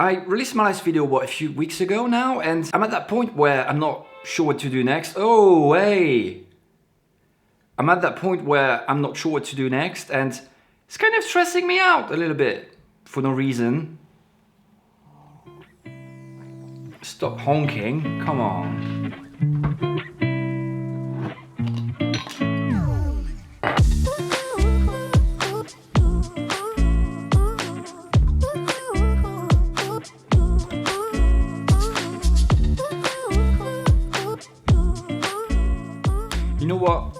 I released my last video, a few weeks ago now, and I'm at that point where I'm not sure what to do next. Oh, hey! I'm at that point where I'm not sure what to do next, and it's kind of stressing me out a little bit for no reason. Stop honking, come on. You know what?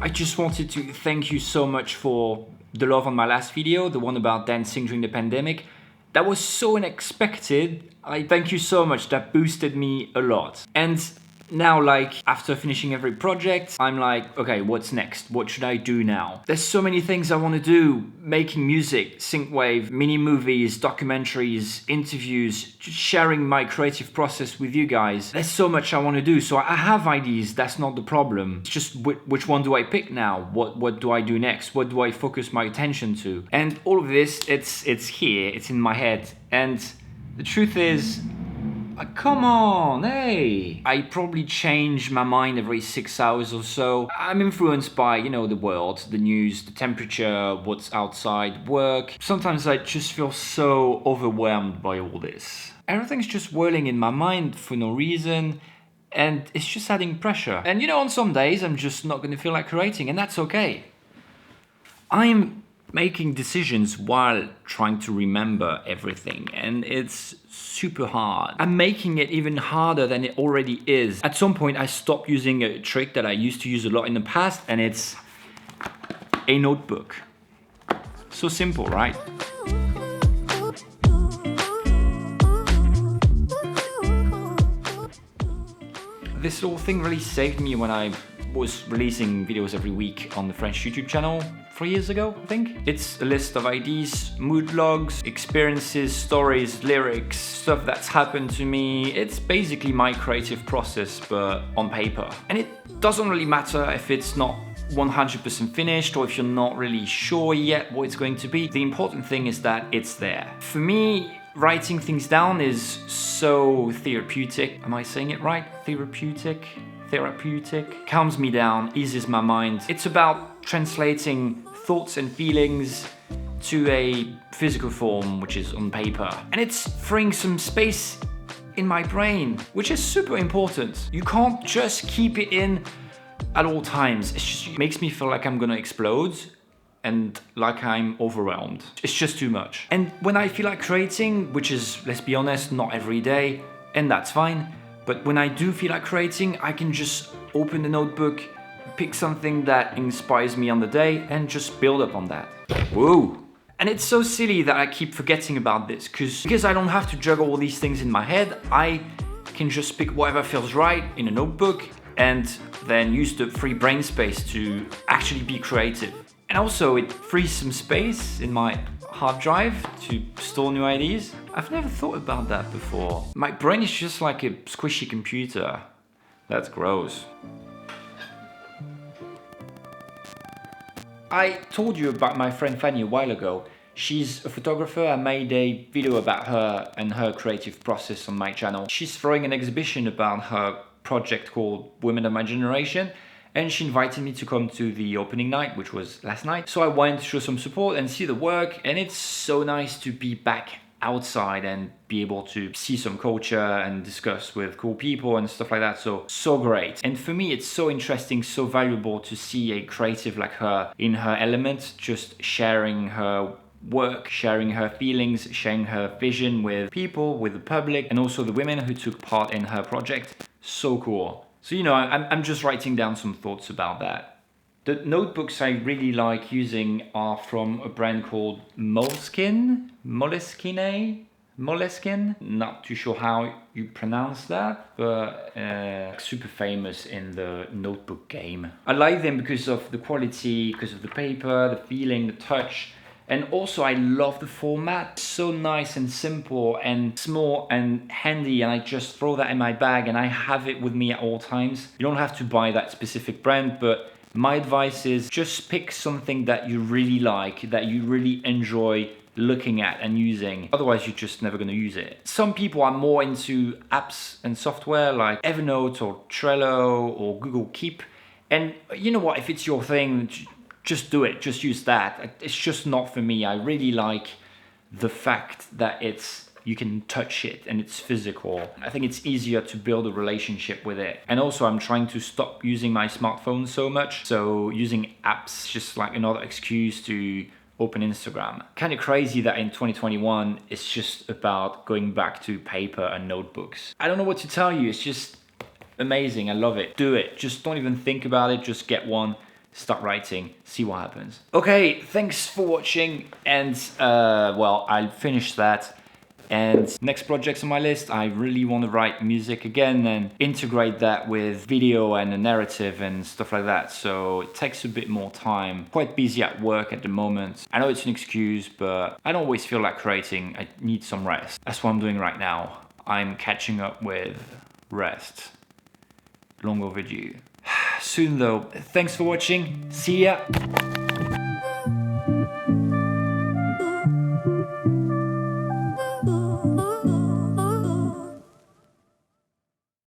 I just wanted to thank you so much for the love on my last video, the one about dancing during the pandemic. That was so unexpected. I thank you so much. That boosted me a lot. And now, like, after finishing every project, I'm like, okay, what's next? What should I do now? There's so many things I want to do. Making music, synthwave, mini movies, documentaries, interviews, just sharing my creative process with you guys. There's so much I want to do. So I have ideas. That's not the problem. It's just which one do I pick now? What do I do next? What do I focus my attention to? And all of this, it's here. It's in my head. And the truth is, come on, hey! I probably change my mind every 6 hours or so. I'm influenced by, the world, the news, the temperature, what's outside, work. Sometimes I just feel so overwhelmed by all this. Everything's just whirling in my mind for no reason, and it's just adding pressure. And on some days I'm just not gonna feel like creating, and that's okay. I'm making decisions while trying to remember everything, and it's super hard. I'm making it even harder than it already is. At some point I stopped using a trick that I used to use a lot in the past, and it's a notebook. So simple, right? This whole thing really saved me when I was releasing videos every week on the French YouTube channel 3 years ago, I think. It's a list of ideas, mood logs, experiences, stories, lyrics, stuff that's happened to me. It's basically my creative process, but on paper. And it doesn't really matter if it's not 100% finished or if you're not really sure yet what it's going to be. The important thing is that it's there. For me, writing things down is so therapeutic. Am I saying it right? Therapeutic? Calms me down, eases my mind. It's about translating thoughts and feelings to a physical form, which is on paper. And it's freeing some space in my brain, which is super important. You can't just keep it in at all times. It makes me feel like I'm gonna explode and like I'm overwhelmed. It's just too much. And when I feel like creating, which is, let's be honest, not every day, and that's fine, but when I do feel like creating, I can just open the notebook, pick something that inspires me on the day, and just build up on that. Whoa! And it's so silly that I keep forgetting about this, because I don't have to juggle all these things in my head. I can just pick whatever feels right in a notebook, and then use the free brain space to actually be creative. And also, it frees some space in my hard drive to store new ideas. I've never thought about that before. My brain is just like a squishy computer. That's gross. I told you about my friend Fanny a while ago. She's a photographer. I made a video about her and her creative process on my channel. She's throwing an exhibition about her project called Women of My Generation, and she invited me to come to the opening night, which was last night. So I went to show some support and see the work, and it's so nice to be back outside and be able to see some culture and discuss with cool people and stuff like that. So great. And for me, it's so interesting, so valuable to see a creative like her in her element, just sharing her work, sharing her feelings, sharing her vision with people, with the public, and also the women who took part in her project. So cool. So, I'm just writing down some thoughts about that. The notebooks I really like using are from a brand called Moleskine. Not too sure how you pronounce that, but super famous in the notebook game. I like them because of the quality, because of the paper, the feeling, the touch. And also I love the format. So nice and simple and small and handy, and I just throw that in my bag and I have it with me at all times. You don't have to buy that specific brand, but my advice is just pick something that you really like, that you really enjoy looking at and using. Otherwise, you're just never going to use it. Some people are more into apps and software like Evernote or Trello or Google Keep. And you know what? If it's your thing, just do it. Just use that. It's just not for me. I really like the fact that you can touch it and it's physical. I think it's easier to build a relationship with it. And also I'm trying to stop using my smartphone so much. So using apps just like another excuse to open Instagram. Kind of crazy that in 2021, it's just about going back to paper and notebooks. I don't know what to tell you. It's just amazing. I love it. Do it. Just don't even think about it. Just get one. Start writing, see what happens. Okay, thanks for watching. And well, I'll finish that. And next projects on my list, I really want to write music again and integrate that with video and a narrative and stuff like that. So it takes a bit more time. Quite busy at work at the moment. I know it's an excuse, but I don't always feel like creating. I need some rest. That's what I'm doing right now. I'm catching up with rest. Long overdue. Soon though. Thanks for watching. See ya.